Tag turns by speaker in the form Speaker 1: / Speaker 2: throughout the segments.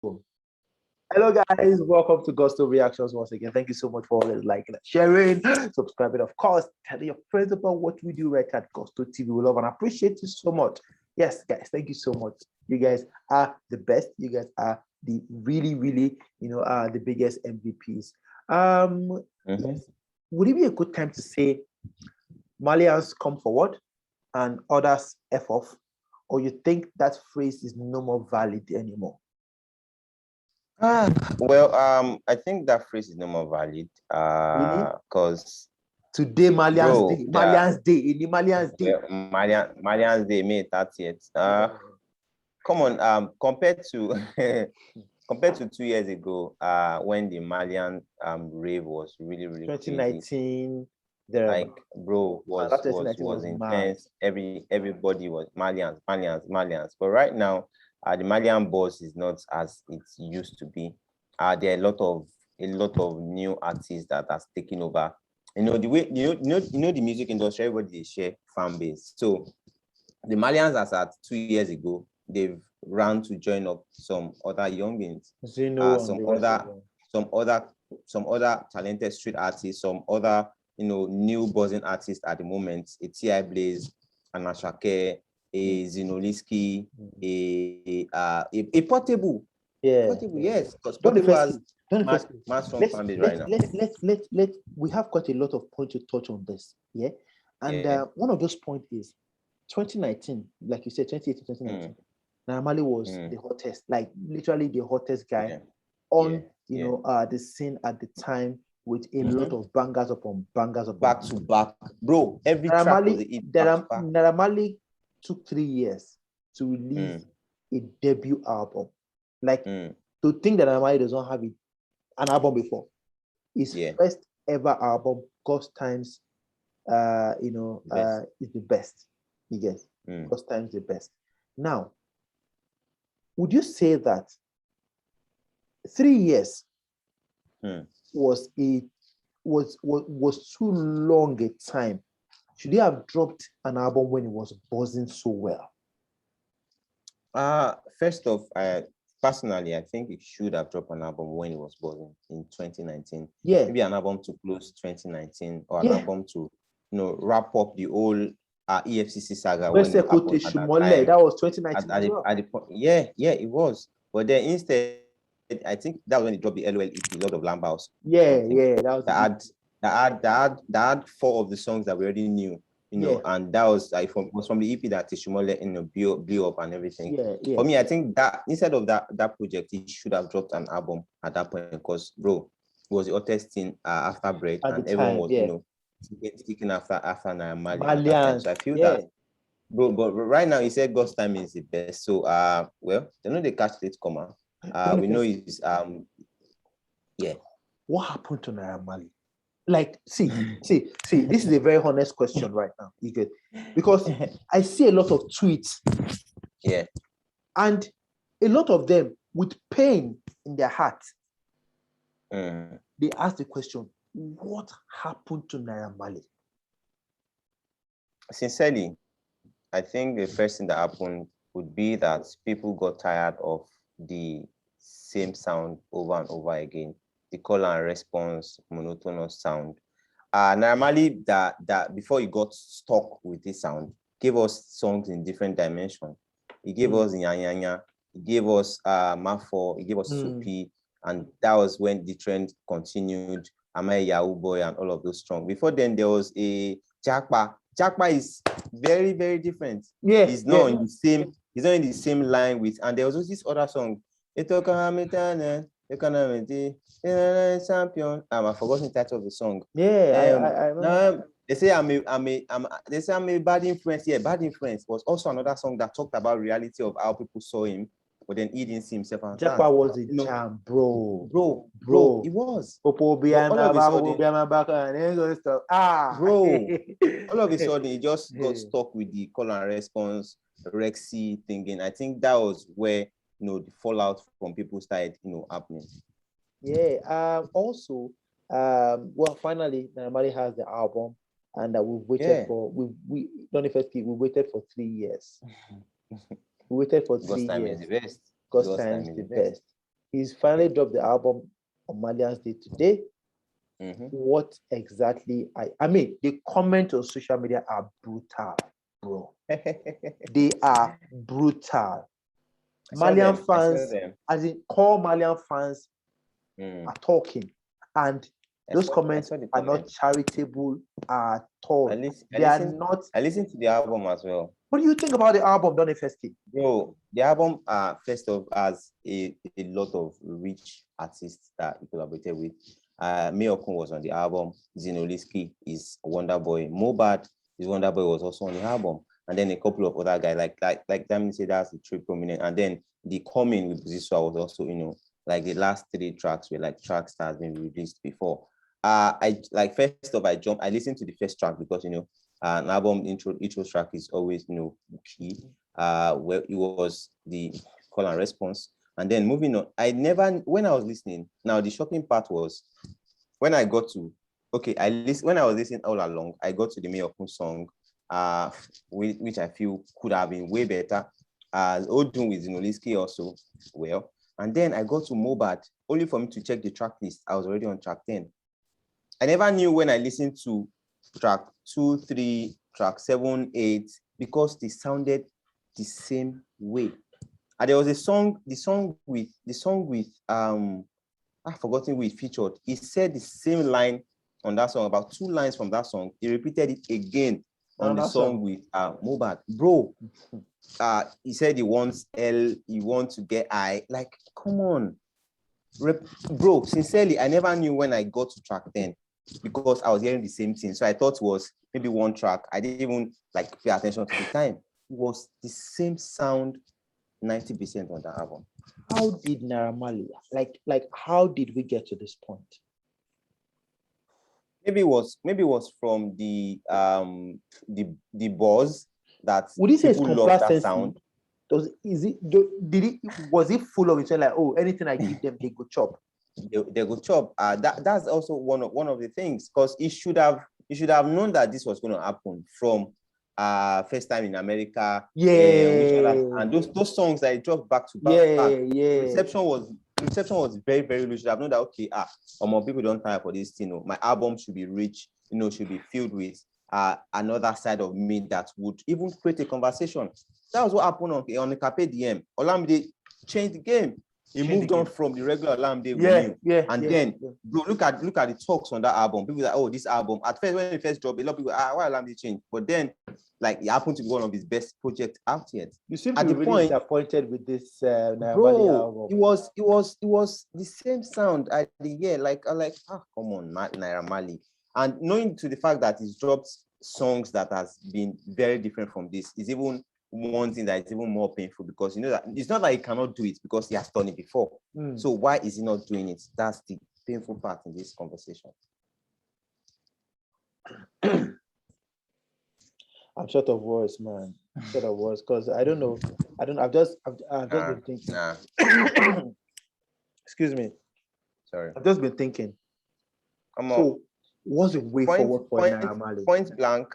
Speaker 1: Hello, guys. Welcome to Gusto Reactions once again. Thank you so much for always liking and sharing, subscribing, of course, telling your friends about what we do right at Gusto TV. We love and appreciate you so much. Yes, guys, thank you so much. You guys are the best. You guys are the really, the biggest MVPs.
Speaker 2: Mhm.
Speaker 1: Yes. Would it be a good time to say Malians come forward and others F off? Or you think that phrase is no more valid anymore?
Speaker 2: Well, I think that phrase is no more valid.
Speaker 1: Really?
Speaker 2: Cause
Speaker 1: Today, Malians
Speaker 2: bro,
Speaker 1: Day.
Speaker 2: yeah,
Speaker 1: Malians Day. In the Malians Day.
Speaker 2: Malian's Day, May 30th. Come on, compared to compared to 2 years ago, when the Malian rave was really crazy.
Speaker 1: 2019.
Speaker 2: Like, bro,
Speaker 1: That
Speaker 2: was
Speaker 1: 2019 was mad.
Speaker 2: intense. Everybody was Malians. But right now, the Malian buzz is not as it used to be. There are a lot of new artists that has taken over. You know the way the music industry, everybody they share fan base. So the Malians, as at 2 years ago, they've run to join up some other youngins,
Speaker 1: Zeno and
Speaker 2: some
Speaker 1: the rest of
Speaker 2: other
Speaker 1: them.
Speaker 2: some other talented street artists, some other new buzzing artists at the moment. A T.I. Blaze, an Ashake, a Zinoliski, a Portable.
Speaker 1: Yeah.
Speaker 2: Portable, yes, because
Speaker 1: Don't the
Speaker 2: Portable
Speaker 1: first
Speaker 2: has
Speaker 1: key. Don't the first key.
Speaker 2: mass strong
Speaker 1: Let's
Speaker 2: fan base right
Speaker 1: let's
Speaker 2: now.
Speaker 1: let's we have quite a lot of points to touch on this. Yeah. And
Speaker 2: Yeah.
Speaker 1: one of those points is 2019, like you said, 2018, 2019. Naira Marley was the hottest, like literally the hottest guy on the scene at the time, with a lot of bangers upon bangers upon
Speaker 2: back to back, bro. Every track was a hit.
Speaker 1: Naira Marley took 3 years to release a debut album. Like, to think that Naira Marley does not have an album before. His first ever album, Ghost Times, is the best. You guess, Ghost Times the best. Now, would you say that 3 years was too long a time? Should he have dropped an album when it was buzzing so well?
Speaker 2: First off, personally, I think it should have dropped an album when it was buzzing in 2019.
Speaker 1: Yeah.
Speaker 2: Maybe an album to close 2019, or an album to wrap up the whole EFCC saga when it happened at that time.
Speaker 1: That was 2019.
Speaker 2: Yeah, it was. But then instead, I think that was when he dropped the LOL EP, Lord of Lambaus.
Speaker 1: Yeah, that
Speaker 2: had 4 of the songs that we already knew. And that was from the EP that Tishumole blew up and everything.
Speaker 1: Yeah.
Speaker 2: For me, I think that instead of that project, he should have dropped an album at that point, because bro, it was the hottest thing after Bread, and everyone was sticking after Naira Marley. So I feel that, bro, but right now he said God's time is the best. So well, they know they catch late comer. We know he's
Speaker 1: What happened to Naira Marley? Like, see, this is a very honest question right now. You get, because I see a lot of tweets, and a lot of them with pain in their heart. They ask the question, what happened to Naira Marley?
Speaker 2: Sincerely, I think the first thing that happened would be that people got tired of the same sound over and over again. The call and response, monotonous sound. Naira Marley, that before he got stuck with this sound, gave us songs in different dimensions. He gave us Nyanyanya, he gave us Mafo, he gave us Supi, and that was when the trend continued. Am I a Yahoo Boy and all of those songs. Before then, there was a Jakpa. Jakpa is very, very different. He's not in the same line with, and there was also this other song. Champion. I've forgotten the title of the song.
Speaker 1: I remember.
Speaker 2: They say I'm a bad influence. Yeah, Bad Influence was also another song that talked about reality of how people saw him, but then he didn't see himself.
Speaker 1: Jakpa was a jam, bro.
Speaker 2: It was.
Speaker 1: Bro,
Speaker 2: all of a sudden, he just got stuck with the call and response, Rexy thinking. I think that was where the fallout from people started, happening.
Speaker 1: Yeah. Also, well, finally, Naira has the album, and we've waited for we waited for 3 years. We waited for 3 years.
Speaker 2: God's time is the best.
Speaker 1: God's time is the best. He's finally dropped the album on Malian's Day today. What exactly? I mean, the comments on social media are brutal, bro. They are brutal. Malian fans, as in core Malian fans, are talking, and those comments are not charitable at all.
Speaker 2: I listened to the album as well.
Speaker 1: What do you think about the album, Donny Fesky?
Speaker 2: Bro, the album, first of has a lot of rich artists that he collaborated with. Miyokun was on the album. Zinoliski is Wonderboy. Mobad is Wonderboy was also on the album. And then a couple of other guys, like Damien said, that's the three prominent. And then the coming with Ziswa was also, like the last 3 tracks were like tracks that has been released before. I listened to the first track because an album intro track is always key. Where it was the call and response. And then moving on, when I was listening, now the shocking part was when I got to when I was listening all along, I got to the Miyokun song, which I feel could have been way better. Odun with Zinoliski also well. And then I got to Mobad, only for me to check the track list. I was already on track 10. I never knew when I listened to track 2, 3, track 7, 8, because they sounded the same way. And there was the song with I've forgotten who it featured. He said the same line on that song, about 2 lines from that song. He repeated it again on the song with Mobad. Bro, he said he wants L, he wants to get I. Like, come on. Bro, sincerely, I never knew when I got to track 10 because I was hearing the same thing. So I thought it was maybe one track. I didn't even pay attention to the time. It was the same sound 90% on the album.
Speaker 1: How did Naira Marley, how did we get to this point?
Speaker 2: Maybe it was from the buzz that
Speaker 1: would you say
Speaker 2: people love that sound.
Speaker 1: Was it full of it? Like, oh, anything I give them, they go chop.
Speaker 2: They go chop. That's also one of the things, because you should have known that this was going to happen from First Time in America. And those songs that dropped back to back. The reception was very, very low. You should have known that more people don't tire for this thing. My album should be rich, should be filled with another side of me that would even create a conversation. That was what happened on the Carpe Diem. Olamide changed the game. He moved on from the regular Olamide we knew. Bro, look at the talks on that album. People like, oh, this album. At first, when it first dropped, a lot of people, why Olamide changed? But then, it happened to be one of his best projects out yet.
Speaker 1: You seem to be really disappointed with this Naira
Speaker 2: Marley
Speaker 1: album.
Speaker 2: It was the same sound at the year. Come on, Naira Marley. And knowing to the fact that he's dropped songs that has been very different from this is even one thing that is even more painful, because that it's not that he cannot do it because he has done it before. So why is he not doing it? That's the painful part in this conversation.
Speaker 1: I'm short of words, man. Short of words, because I don't know. I've just been thinking. Excuse me.
Speaker 2: Sorry.
Speaker 1: I've just been thinking.
Speaker 2: Come on.
Speaker 1: So what's the way forward for Naira Marley?
Speaker 2: Point blank,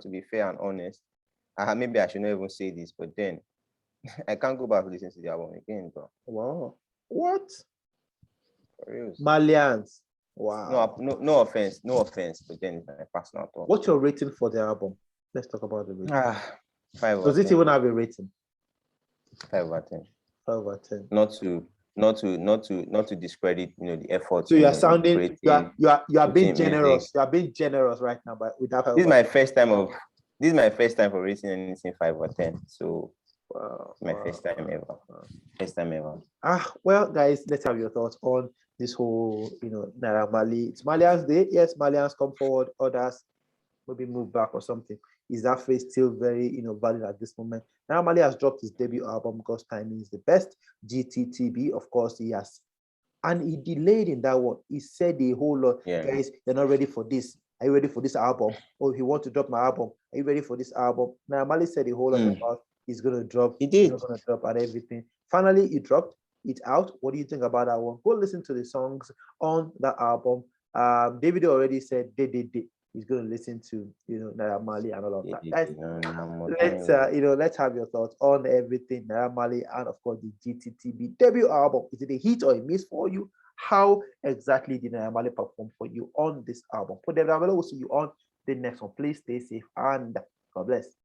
Speaker 2: to be fair and honest. Maybe I should not even say this, but then I can't go back to listen to the album again, bro.
Speaker 1: Wow. What?
Speaker 2: For real.
Speaker 1: Malians. Wow.
Speaker 2: No offense, but then it's my personal thought.
Speaker 1: What's your rating for the album? Let's talk about the rating.
Speaker 2: 5
Speaker 1: Does it even have a rating?
Speaker 2: 5 over 10.
Speaker 1: 5 over 10.
Speaker 2: Not to discredit, the effort.
Speaker 1: So you are sounding, you are being generous. Music. You are being generous right now, but with that.
Speaker 2: This is my first time for rating anything 5 or 10. So first time ever. First time ever.
Speaker 1: Well, guys, let's have your thoughts on this whole, Naira Marley. It's Malian's Day. Yes, Malians come forward. Others maybe move back or something. Is that phrase still very, valid at this moment? Naira Marley has dropped his debut album because timing is the best. GTTB, of course, he has. And he delayed in that one. He said a whole lot. Guys, you're not ready for this. Are you ready for this album? Or if you want to drop my album, are you ready for this album? Naira Marley said a whole lot about he's going to drop.
Speaker 2: He did.
Speaker 1: He's going to drop and everything. Finally, he dropped it out. What do you think about that one? Go listen to the songs on the album. David already said, he's going to listen to, Naira Marley and all of that. Guys,
Speaker 2: let's
Speaker 1: let's have your thoughts on everything Naira Marley and of course the GTTB debut album. Is it a hit or a miss for you? How exactly did Naira Marley perform for you on this album? Put them down below. We'll see you on the next one. Please stay safe and God bless.